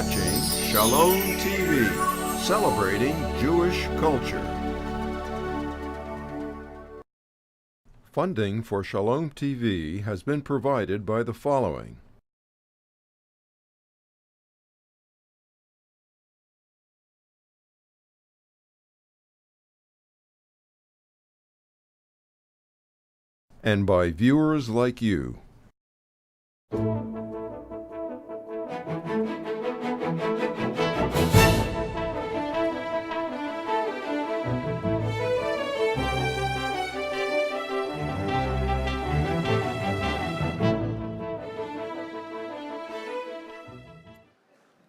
watching Shalom TV, celebrating Jewish culture. Funding for Shalom TV has been provided by the following. And by viewers like you.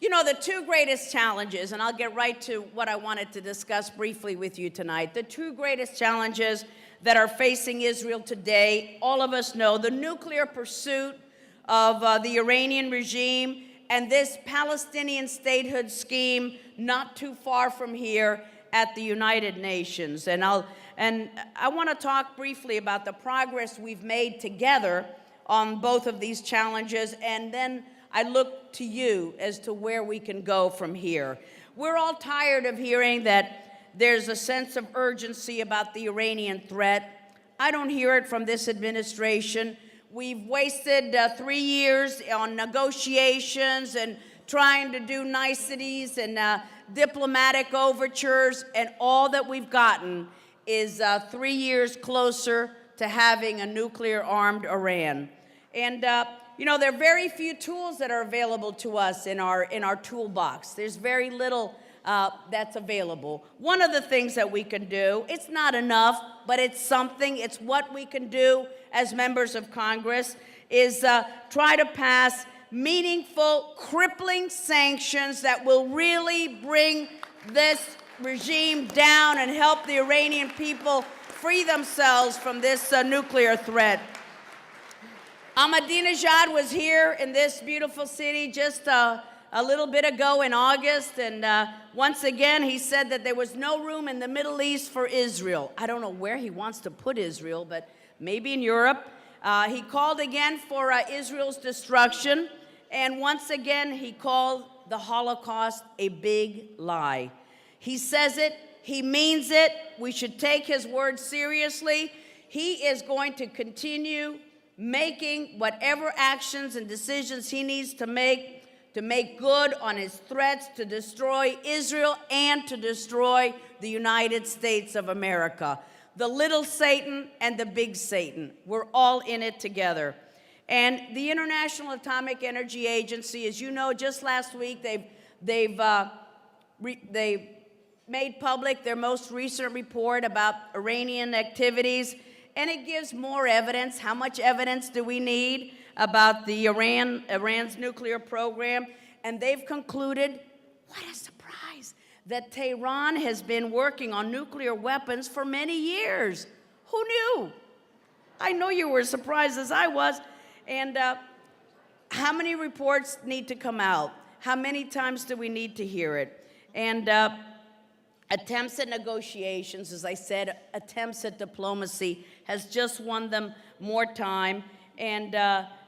You know, the two greatest challenges, and I'll get right to what I wanted to discuss briefly with you tonight, the two greatest challenges that are facing Israel today, all of us know, the nuclear pursuit of the Iranian regime and this Palestinian statehood scheme not too far from here at the United Nations. And I want to talk briefly about the progress we've made together on both of these challenges, and then I look to you as to where we can go from here. We're all tired of hearing that there's a sense of urgency about the Iranian threat. I don't hear it from this administration. We've wasted 3 years on negotiations and trying to do niceties and diplomatic overtures, and all that we've gotten is 3 years closer to having a nuclear-armed Iran. And you know, there are very few tools that are available to us in our toolbox. There's very little that's available. One of the things that we can do, it's not enough, but it's something, it's what we can do as members of Congress, is try to pass meaningful, crippling sanctions that will really bring this regime down and help the Iranian people free themselves from this nuclear threat. Ahmadinejad was here in this beautiful city just a little bit ago in August, and once again he said that there was no room in the Middle East for Israel. I don't know where he wants to put Israel, but maybe in Europe. He called again for Israel's destruction, and once again he called the Holocaust a big lie. He says it, he means it, we should take his word seriously. He is going to continue making whatever actions and decisions he needs to make good on his threats to destroy Israel and to destroy the United States of America. The little Satan and the big Satan, we're all in it together. And the International Atomic Energy Agency, as you know, just last week they've made public their most recent report about Iranian activities, and it gives more evidence. How much evidence do we need about the Iran's nuclear program? And they've concluded, what a surprise, that Tehran has been working on nuclear weapons for many years. Who knew? I know you were as surprised as I was. And how many reports need to come out? How many times do we need to hear it? And attempts at negotiations, as I said, attempts at diplomacy has just won them more time. And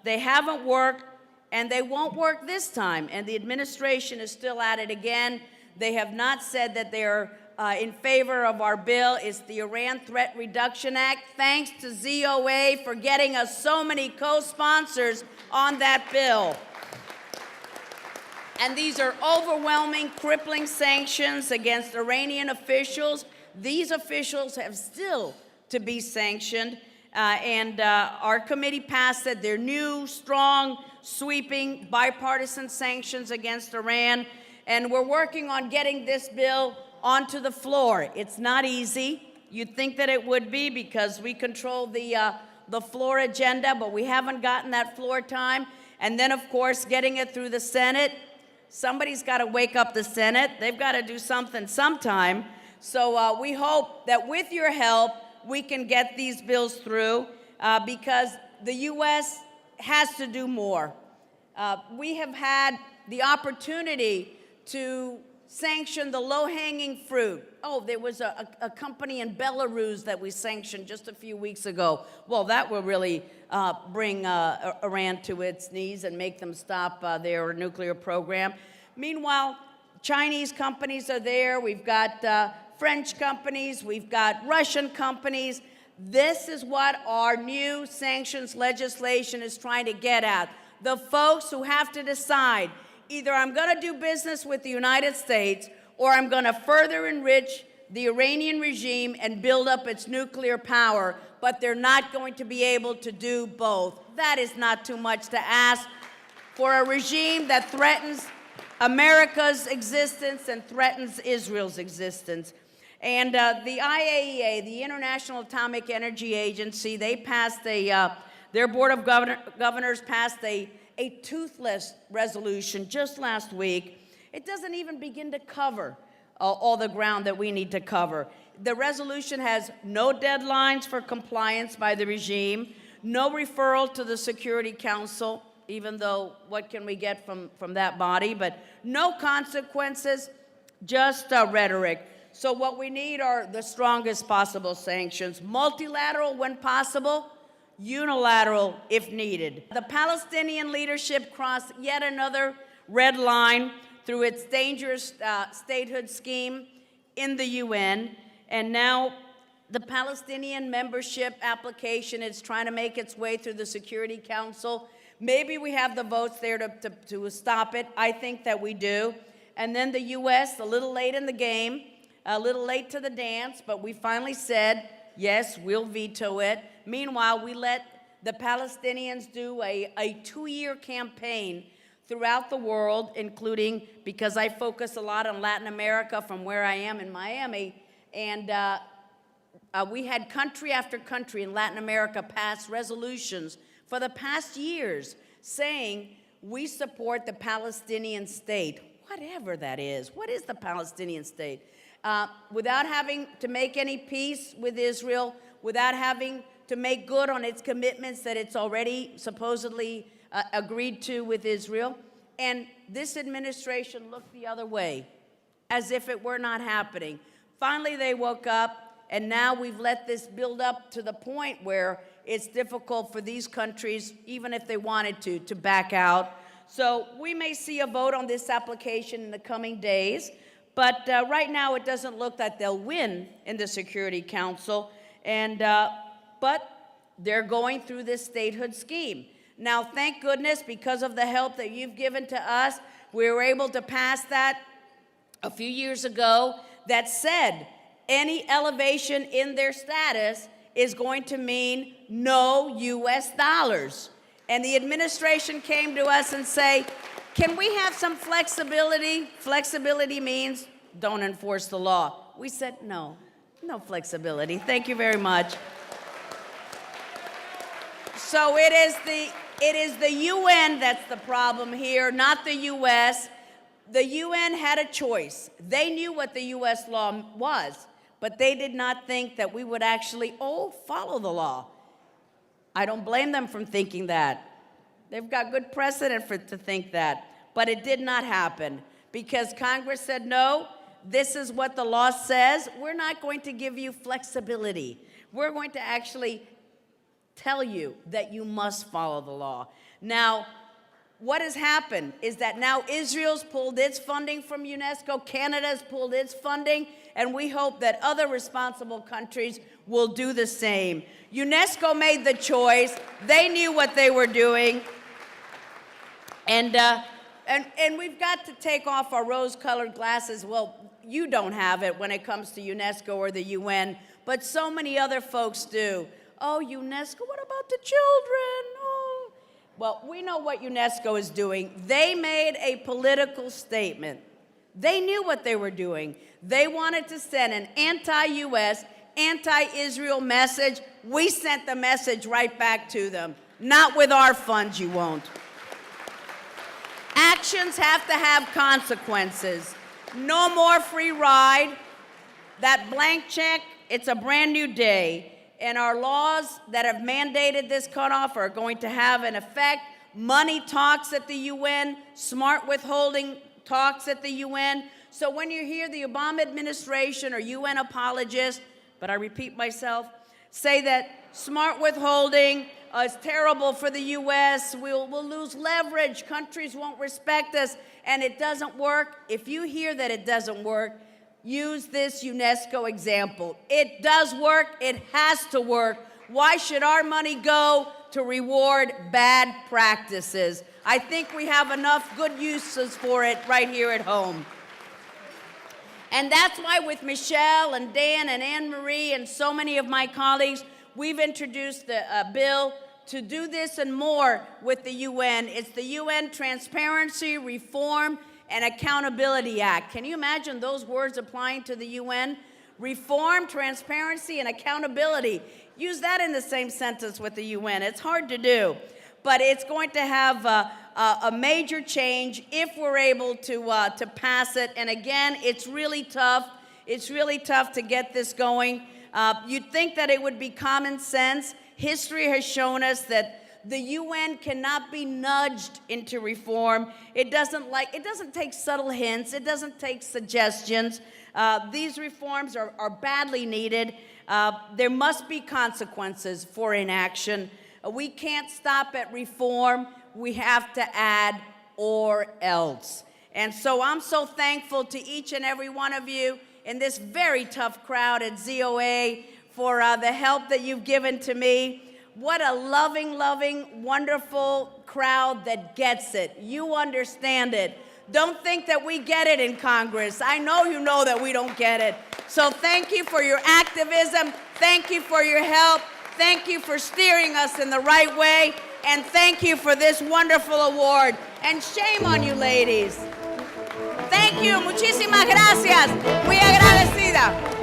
they haven't worked, and they won't work this time. And the administration is still at it again. They have not said that they're in favor of our bill. It's the Iran Threat Reduction Act. Thanks to ZOA for getting us so many co-sponsors on that bill. And these are overwhelming, crippling sanctions against Iranian officials. These officials have still to be sanctioned. And our committee passed that they're new, strong, sweeping, bipartisan sanctions against Iran. And we're working on getting this bill onto the floor. It's not easy. You'd think that it would be because we control the floor agenda, but we haven't gotten that floor time. And then, of course, getting it through the Senate. Somebody's got to wake up the Senate. They've got to do something sometime. So we hope that with your help, we can get these bills through because the U.S. has to do more. We have had the opportunity to sanction the low-hanging fruit. Oh, there was a company in Belarus that we sanctioned just a few weeks ago. Well, that will really bring Iran to its knees and make them stop their nuclear program. Meanwhile, Chinese companies are there. We've got French companies. We've got Russian companies. This is what our new sanctions legislation is trying to get at. The folks who have to decide, either I'm going to do business with the United States or I'm going to further enrich the Iranian regime and build up its nuclear power, but they're not going to be able to do both. That is not too much to ask for a regime that threatens America's existence and threatens Israel's existence. And the IAEA, the International Atomic Energy Agency, they passed their Board of Governors passed a toothless resolution just last week. It doesn't even begin to cover all the ground that we need to cover. The resolution has no deadlines for compliance by the regime, no referral to the Security Council, even though what can we get from that body, but no consequences, just rhetoric. So what we need are the strongest possible sanctions, multilateral when possible, unilateral if needed. The Palestinian leadership crossed yet another red line through its dangerous statehood scheme in the UN, and now the Palestinian membership application is trying to make its way through the Security Council. Maybe we have the votes there to stop it. I think that we do. And then the U.S., a little late in the game, a little late to the dance, but we finally said, yes, we'll veto it. Meanwhile, we let the Palestinians do a 2-year campaign throughout the world, including, because I focus a lot on Latin America from where I am in Miami, and we had country after country in Latin America pass resolutions for the past years saying we support the Palestinian state, whatever that is. What is the Palestinian state? Without having to make any peace with Israel, without having to make good on its commitments that it's already supposedly agreed to with Israel. And this administration looked the other way, as if it were not happening. Finally, they woke up, and now we've let this build up to the point where it's difficult for these countries, even if they wanted to back out. So we may see a vote on this application in the coming days, but right now it doesn't look like they'll win in the Security Council, and but they're going through this statehood scheme. Now, thank goodness, because of the help that you've given to us, we were able to pass that a few years ago that said any elevation in their status is going to mean no U.S. dollars. And the administration came to us and say, can we have some flexibility? Flexibility means don't enforce the law. We said, no flexibility. Thank you very much. So it is the UN that's the problem here, not the U.S. The UN had a choice. They knew what the U.S. law was, but they did not think that we would actually, follow the law. I don't blame them for thinking that. They've got good precedent to think that. But it did not happen because Congress said, no, this is what the law says. We're not going to give you flexibility. We're going to actually tell you that you must follow the law. Now, what has happened is that now Israel's pulled its funding from UNESCO, Canada's pulled its funding, and we hope that other responsible countries will do the same. UNESCO made the choice. They knew what they were doing. And we've got to take off our rose-colored glasses. Well, you don't have it when it comes to UNESCO or the UN, but so many other folks do. Oh, UNESCO, what about the children? Oh. Well, we know what UNESCO is doing. They made a political statement. They knew what they were doing. They wanted to send an anti-US, anti-Israel message. We sent the message right back to them. Not with our funds, you won't. Actions have to have consequences. No more free ride. That blank check, it's a brand new day. And our laws that have mandated this cutoff are going to have an effect. Money talks at the UN, smart withholding talks at the UN. So when you hear the Obama administration or UN apologists, but I repeat myself, say that smart withholding, It's terrible for the U.S. We'll lose leverage. Countries won't respect us, and it doesn't work. If you hear that it doesn't work, use this UNESCO example. It does work. It has to work. Why should our money go to reward bad practices? I think we have enough good uses for it right here at home. And that's why with Michelle and Dan and Anne-Marie and so many of my colleagues, we've introduced a bill to do this and more with the UN. It's the UN Transparency, Reform, and Accountability Act. Can you imagine those words applying to the UN? Reform, transparency, and accountability. Use that in the same sentence with the UN. It's hard to do, but it's going to have a major change if we're able to pass it. And again, it's really tough. It's really tough to get this going. You'd think that it would be common sense. History has shown us that the UN cannot be nudged into reform. It doesn't take subtle hints. It doesn't take suggestions. These reforms are badly needed. There must be consequences for inaction. We can't stop at reform. We have to add or else. And so I'm so thankful to each and every one of you in this very tough crowd at ZOA for the help that you've given to me. What a loving, loving, wonderful crowd that gets it. You understand it. Don't think that we get it in Congress. I know you know that we don't get it. So thank you for your activism. Thank you for your help. Thank you for steering us in the right way. And thank you for this wonderful award. And shame on you, ladies. Thank you. Muchísimas gracias. Muy agradecida.